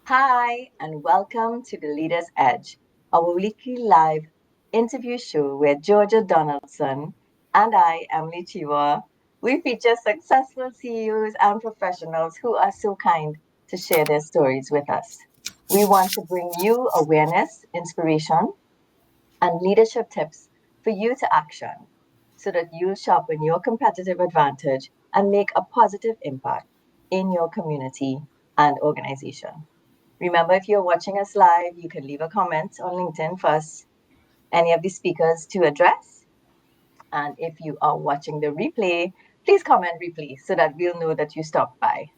Hi, and welcome to The Leader's Edge, our weekly live interview show where Georgia Donaldson and I, Emily Chiwa, we feature successful CEOs and professionals who are so kind to share their stories with us. We want to bring you awareness, inspiration, and leadership tips for you to action so that you'll sharpen your competitive advantage and make a positive impact in your community and organization. Remember, if you're watching us live, you can leave a comment on LinkedIn for us, any of the speakers to address. And if you are watching the replay, please comment replay so that we'll know that you stopped by.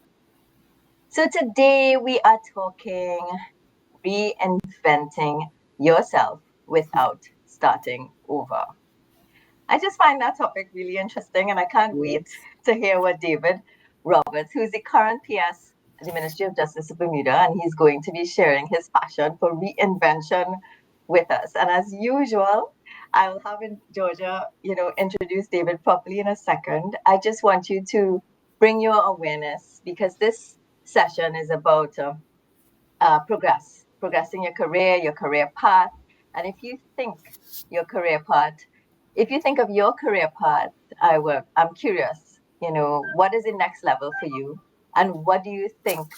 So today we are talking reinventing yourself without starting over. I just find that topic really interesting, and I can't wait to hear what David Roberts, who's the current PS at the Ministry of Justice Bermuda, and he's going to be sharing his passion for reinvention with us. And as usual, I will have Georgia, introduce David properly in a second. I just want you to bring your awareness because this session is about progressing your career path. And if you think of your career path, I'm curious, what is the next level for you? And what do you think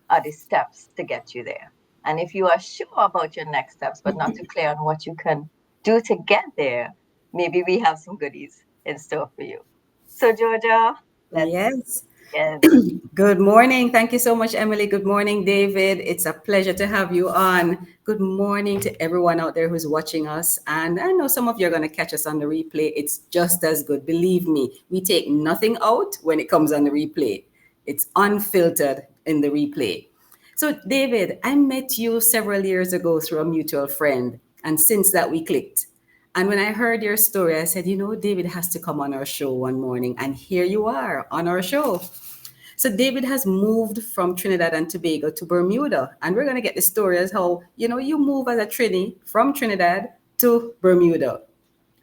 are the steps to get you there? And if you are sure about your next steps, but not too clear on what you can do to get there, maybe we have some goodies in store for you. So, Georgia, let's Yes. begin. Good morning. Thank you so much, Emily. Good morning, David. It's a pleasure to have you on. Good morning to everyone out there who's watching us. And I know some of you are going to catch us on the replay. It's just as good. Believe me, we take nothing out when it comes on the replay, it's unfiltered in the replay. So, David, I met you several years ago through a mutual friend. And since that, we clicked. And when I heard your story, I said, David has to come on our show one morning. And here you are on our show. So David has moved from Trinidad and Tobago to Bermuda, and we're going to get the story as how you move as a Trini from Trinidad to Bermuda.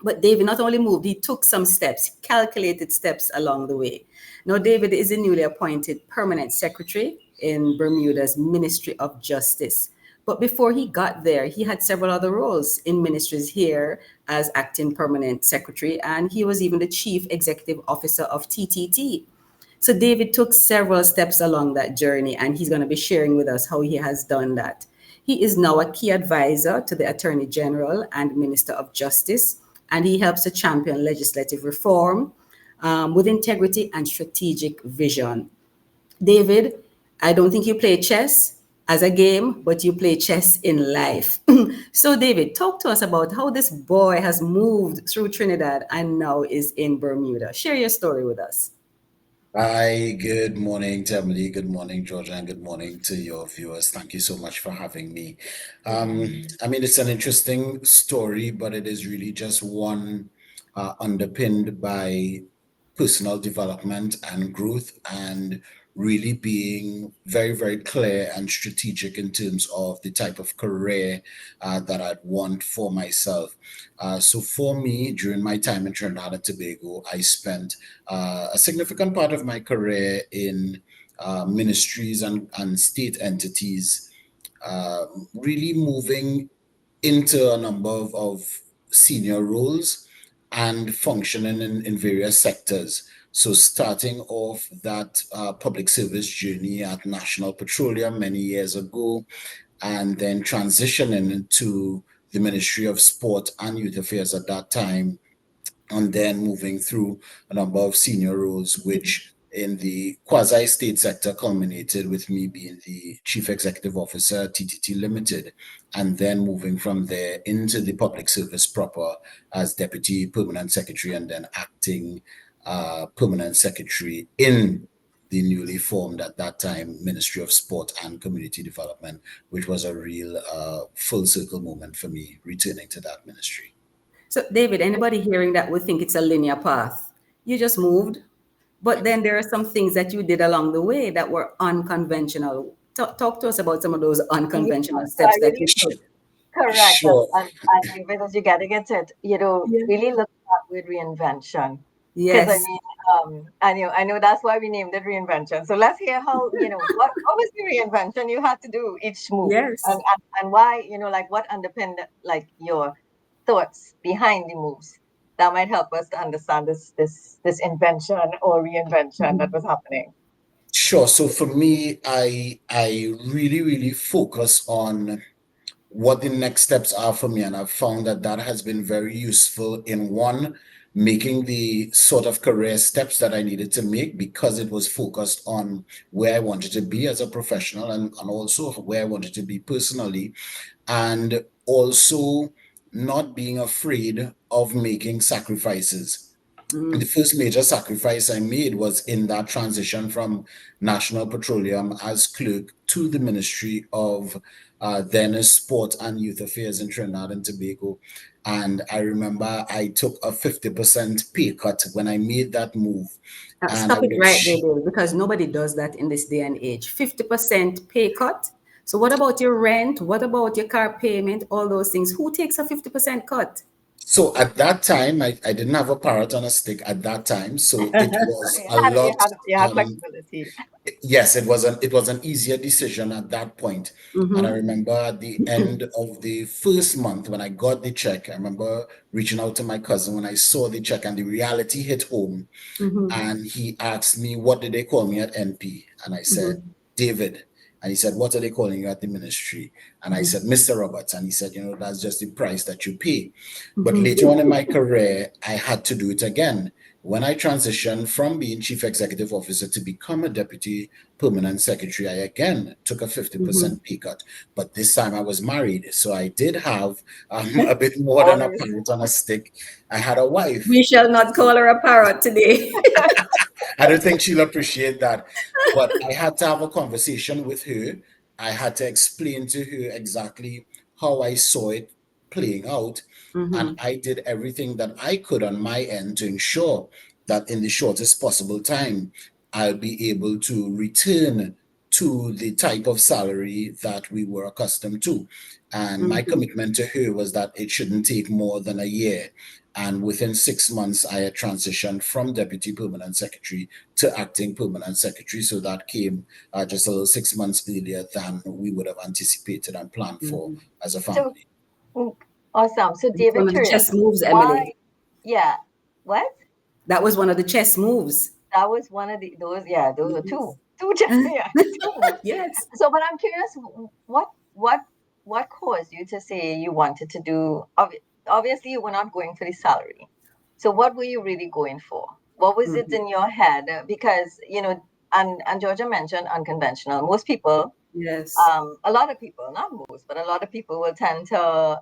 But David not only moved, he took some steps, calculated steps along the way. Now David is a newly appointed permanent secretary in Bermuda's Ministry of Justice. But before he got there, he had several other roles in ministries here as acting permanent secretary, and he was even the chief executive officer of TTT. So David took several steps along that journey, and he's going to be sharing with us how he has done that. He is now a key advisor to the Attorney General and Minister of Justice, and he helps to champion legislative reform with integrity and strategic vision. David, I don't think you play chess as a game, but you play chess in life. So, David, talk to us about how this boy has moved through Trinidad and now is in Bermuda. Share your story with us. Hi, good morning, Emily. Good morning, Georgia, and good morning to your viewers. Thank you so much for having me. It's an interesting story, but it is really just one underpinned by personal development and growth and really being very, very clear and strategic in terms of the type of career that I'd want for myself. So for me, during my time in Trinidad and Tobago, I spent a significant part of my career in ministries and state entities, really moving into a number of senior roles and functioning in various sectors. So starting off that public service journey at National Petroleum many years ago, and then transitioning into the Ministry of Sport and Youth Affairs at that time, and then moving through a number of senior roles, which in the quasi-state sector culminated with me being the Chief Executive Officer at TTT Limited, and then moving from there into the public service proper as Deputy Permanent Secretary and then acting Permanent Secretary in the newly formed at that time Ministry of Sport and Community Development, which was a real full circle moment for me returning to that ministry. So, David, anybody hearing that would think it's a linear path. You just moved, but then there are some things that you did along the way that were unconventional. Talk to us about some of those Yeah, unconventional so I steps that you really took. correct. Sure. And David, as you're getting into it, really look at that word reinvention. Because I Yes. mean, I know that's why we named it reinvention. So let's hear how, what was the reinvention you had to do each move, and Yes. and why, like what underpinned like your thoughts behind the moves that might help us to understand this invention or reinvention that Mhm. was happening. Sure. So for me, I really, really focus on what the next steps are for me. And I've found that that has been very useful in one, making the sort of career steps that I needed to make because it was focused on where I wanted to be as a professional and also where I wanted to be personally. And also not being afraid of making sacrifices. The Mm. first major sacrifice I made was in that transition from National Petroleum as clerk to the Ministry of then as Sport and Youth Affairs in Trinidad and Tobago. And I remember I took a 50% pay cut when I made that move. And I Stop would it right there, have Bill, because nobody does that in this day and age. 50% pay cut. So what about your rent? What about your car payment? All those things. Who takes a 50% cut? so at that time, I didn't have a parrot on a stick at that time. So it was You a had you lot. had you had Um, flexibility. yes, it was an easier decision at that point. And I Mm-hmm. remember at the end of the first month when I got the check, I remember reaching out to my cousin when I saw the check and the reality hit home. Mm-hmm. And he asked me, what did they call me at NP? And I said, Mm-hmm. David. And he said, what are they calling you at the ministry? And I said, Mr. Roberts. And he said, that's just the price that you pay. But Mm-hmm. later on in my career, I had to do it again. When I transitioned from being chief executive officer to become a deputy permanent secretary, I again took a Mm-hmm. 50% pay cut. But this time I was married. So I did have a bit more than a Always. parrot on a stick. I had a wife. We shall not call her a parrot today. I don't think she'll appreciate that. But I had to have a conversation with her. I had to explain to her exactly how I saw it playing out. And Mm-hmm. I did everything that I could on my end to ensure that in the shortest possible time, I'll be able to return to the type of salary that we were accustomed to. And my Mm-hmm. commitment to her was that it shouldn't take more than a year. And within 6 months, I had transitioned from deputy permanent secretary to acting permanent secretary. So that came just a little 6 months earlier than we would have anticipated and planned for Mm-hmm. as a So family. awesome. So It's David, one of the curious, chess moves, why? Emily. Yeah. What? That was one of the chess moves. That was one of those. Yeah, those were two just yeah, two moves. Yes. So, but I'm curious, what caused you to say you wanted to do? Obviously, you were not going for the salary. So, what were you really going for? What was it Mm-hmm. in your head? Because and Georgia mentioned unconventional. Most people, Yes. a lot of people, not most, but a lot of people will tend to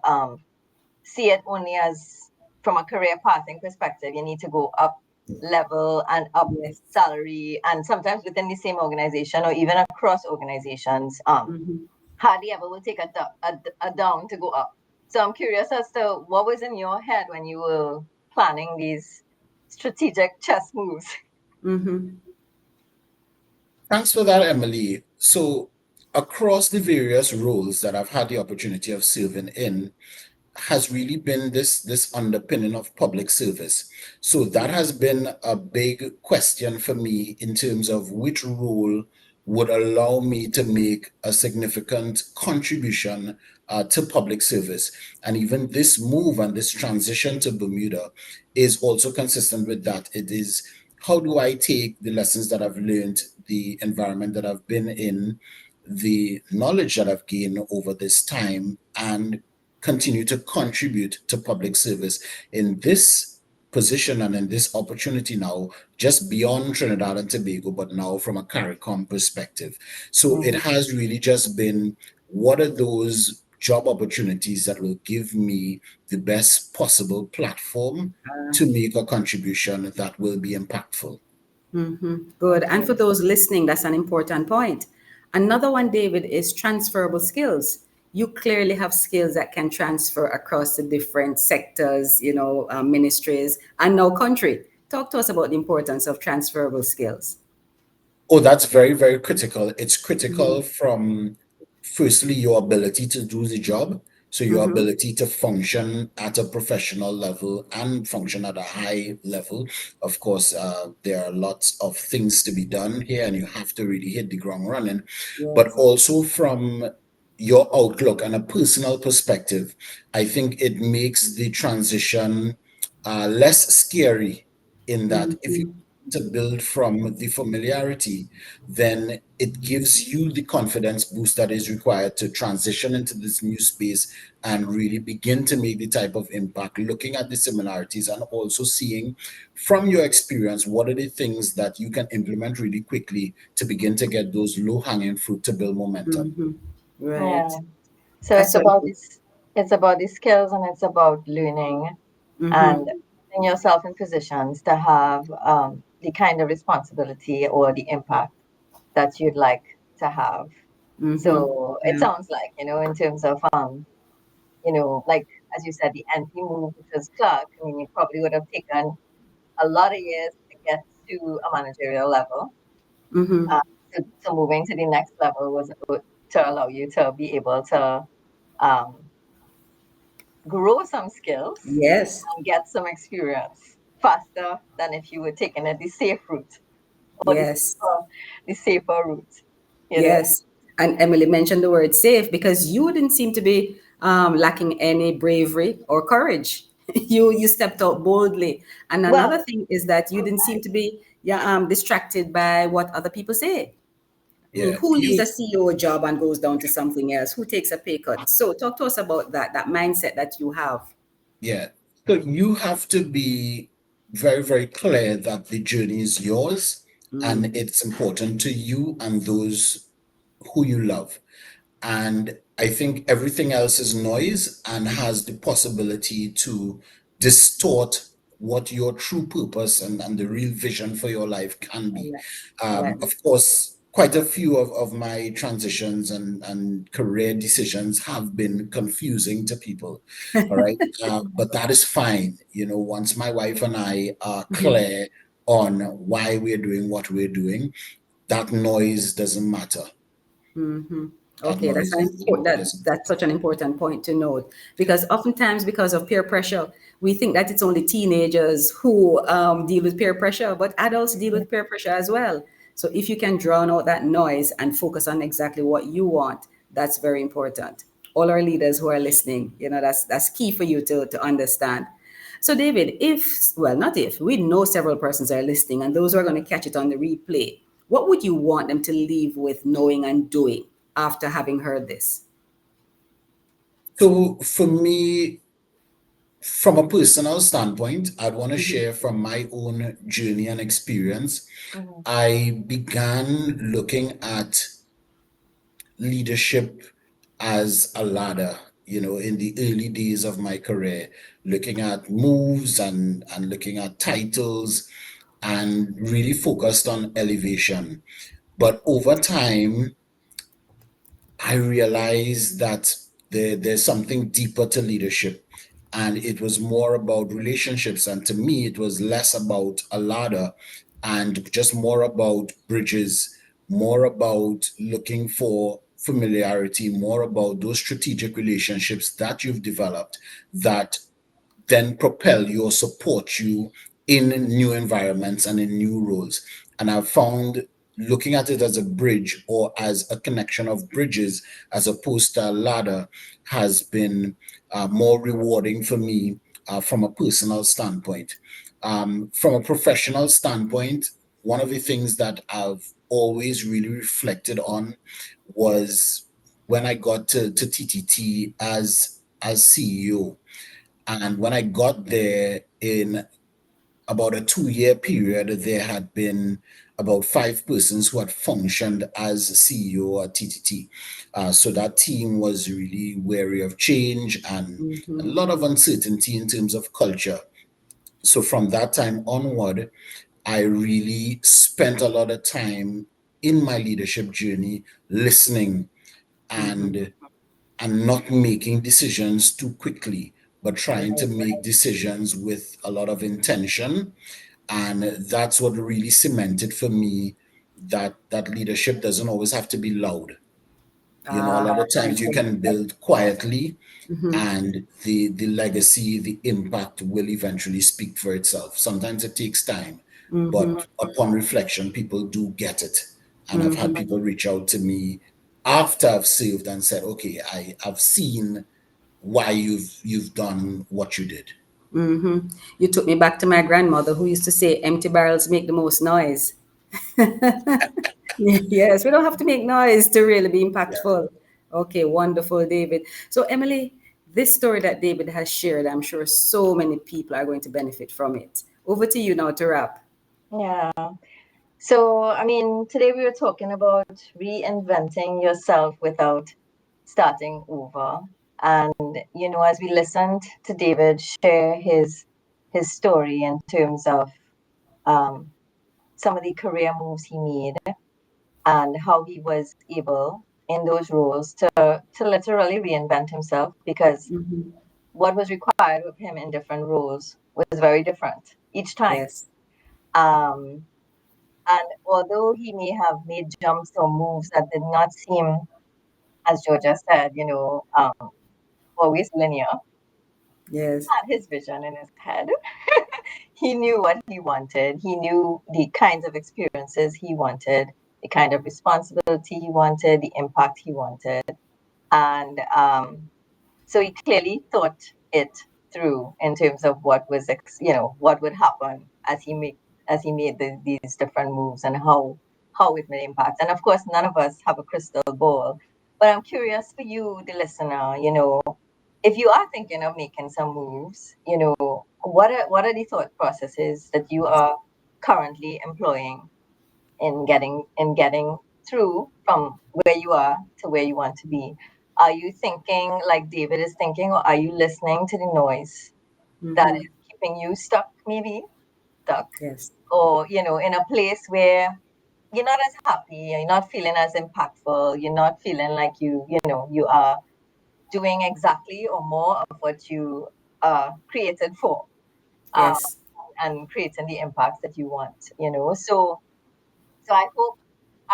see it only as from a career pathing perspective. You need to go up level and up Yes. salary, and sometimes within the same organization or even across organizations. Mm-hmm. Hardly ever will take a down to go up. So I'm curious as to what was in your head when you were planning these strategic chess moves. Mm-hmm. Thanks for that, Emily. So, across the various roles that I've had the opportunity of serving in, has really been this underpinning of public service. So that has been a big question for me in terms of which role would allow me to make a significant contribution to public service. And even this move and this transition to Bermuda is also consistent with that. It is how do I take the lessons that I've learned, the environment that I've been in, the knowledge that I've gained over this time, and continue to contribute to public service in this position and in this opportunity now, just beyond Trinidad and Tobago, but now from a CARICOM perspective. So it Mm-hmm. has really just been what are those job opportunities that will give me the best possible platform to make a contribution that will be impactful. Mm-hmm. Good. And Okay. for those listening, that's an important point. Another one, David, is transferable skills. You clearly have skills that can transfer across the different sectors, ministries, and now country. Talk to us about the importance of transferable skills. Oh, that's very, very critical. It's Mm-hmm. critical from firstly your ability to do the job. So your ability to function at a professional level and function at a high level. Of course, there are lots of things to be done here, and you have to really hit the ground running. But Yes. also from your outlook and a personal perspective, I think it makes the transition less scary, in that if you to build from the familiarity, then it gives you the confidence boost that is required to transition into this new space and really begin to make the type of impact, looking at the similarities and also seeing from your experience what are the things that you can implement really quickly to begin to get those low hanging fruit to build momentum. Right. Yeah. So That's it's so about important. this, it's about the skills and it's about learning and putting yourself in positions to have the kind of responsibility or the impact that you'd like to have. So it Yeah. sounds like, in terms of like as you said, the entry move, which was clerk, I mean, you probably would have taken a lot of years to get to a managerial level. Uh, so moving to the next level was to allow you to be able to um, grow some skills Yes. and get some experience faster than if you were taking it the safe route or Yes. the safer route, you know. Yes. And Emily mentioned the word safe because you didn't seem to be lacking any bravery or courage. You stepped out boldly. And another Well, thing is that you didn't seem to be, yeah, distracted by what other people say. I mean, Yeah, who leaves a you CEO job and goes down to something else? Who takes a pay cut? So talk to us about that mindset that you have. Yeah. So you have to be very, very clear that the journey is yours and it's important to you and those who you love. And I think everything else is noise and has the possibility to distort what your true purpose and the real vision for your life can be. yeah, yeah. Of course, quite a few of my transitions and career decisions have been confusing to people. All right. But that is fine. Once my wife and I are clear on why we're doing what we're doing, that noise doesn't matter. That Okay, that's noise an is important doesn't that's such an important point to note because oftentimes because of peer pressure, we think that it's only teenagers who deal with peer pressure, but adults deal with peer pressure as well. So if you can drown out that noise and focus on exactly what you want, that's very important. All our leaders who are listening, that's key for you to understand. So David, not if, we know several persons are listening and those who are going to catch it on the replay, what would you want them to leave with knowing and doing after having heard this? So for me, from a personal standpoint, I'd want to share from my own journey and experience. Mhm. I began looking at leadership as a ladder, in the early days of my career, looking at moves and looking at titles and really focused on elevation. But over time, I realized that there's something deeper to leadership. And it was more about relationships. And to me, it was less about a ladder and just more about bridges, more about looking for familiarity, more about those strategic relationships that you've developed that then propel you or support you in new environments and in new roles. And I've found looking at it as a bridge or as a connection of bridges as opposed to a ladder has been more rewarding for me from a personal standpoint. From a professional standpoint, one of the things that I've always really reflected on was when I got to TTT as CEO. And when I got there in about a 2 year period, there had been about five persons who had functioned as CEO at TTT. So that team was really wary of change and a lot of uncertainty in terms of culture. So from that time onward, I really spent a lot of time in my leadership journey listening and not making decisions too quickly, but trying to Right. make decisions with a lot of intention. And that's what really cemented for me that leadership doesn't always have to be loud. A Ah, lot of times you can build quietly, mm-hmm, and the legacy, the impact will eventually speak for itself. Sometimes it takes time, mm-hmm, but upon reflection, people do get it. And I've had mm-hmm, people reach out to me after I've served and said, "Okay, I've seen why you've done what you did." mm-hmm. You took me back to my grandmother who used to say, empty barrels make the most noise. Yes, we don't have to make noise to really be Yeah. impactful. Okay, wonderful, David. So, Emily, this story that David has shared, I'm sure so many people are going to benefit from it. Over to you now to wrap. Yeah. So, I mean, today we were talking about reinventing yourself without starting over. And, as we listened to David share his story in terms of um, some of the career moves he made and how he was able in those roles to literally reinvent himself, because Mm-hmm. what was required of him in different roles was very different each time. Yes. Um, and although he may have made jumps or moves that did not seem, as Georgia said, always linear, Yes. had his vision in his head. He knew what he wanted. He knew the kinds of experiences he wanted, the kind of responsibility he wanted, the impact he wanted. And so he clearly thought it through in terms of what was, what would happen as he made these different moves, and how it may impact. And of course, none of us have a crystal ball, but I'm curious for you, the listener. If you are thinking of making some moves, what are the thought processes that you are currently employing in getting through from where you are to where you want to be? Are you thinking like David is thinking, or are you listening to the noise that Mm-hmm. is keeping you stuck, maybe stuck, Yes. or in a place where you're not as happy, you're not feeling as impactful, you're not feeling like you are doing exactly or more of what you are created for, uh, Yes. and creating the impacts that you want. So I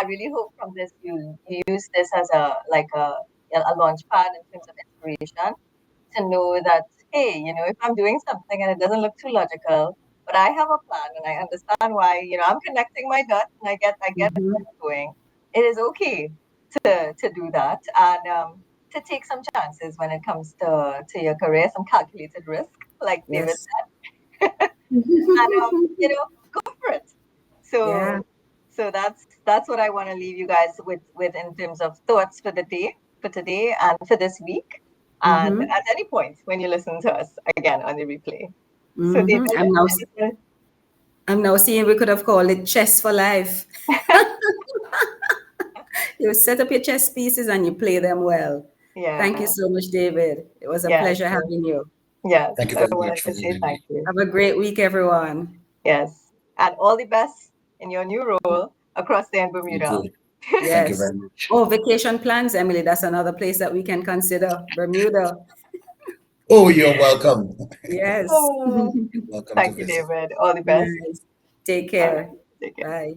really hope from this you use this as a launch pad in terms of inspiration, to know that, hey, if I'm doing something and it doesn't look too logical, but I have a plan and I understand why, I'm connecting my dots, and I get Mm-hmm. what I'm doing. It is okay to do that, and to take some chances when it comes to your career, some calculated risk, like David Yes. said, and go for it. Yeah. So that's what I want to leave you guys with in terms of thoughts for the day, for today, and for this week, and Mm-hmm. at any point when you listen to us again on the replay. So Mm-hmm. David, anything? I'm now seeing we could have called it chess for life. You set up your chess pieces and you play them well. Yeah, Thank you so much, David. It was a yes, pleasure having you. yes. Thank you I very wanted much for to say having thank me. you. Have a great week, everyone. Yes, and all the best in your new role across there in You Bermuda. too. Thank you Yes. very much. Oh, vacation plans, Emily. That's another place that we can consider. Bermuda. Oh, you're welcome. Yes. Oh, Welcome to thank you, visit. David. All the best. Nice. Take All right, care. take care. Bye.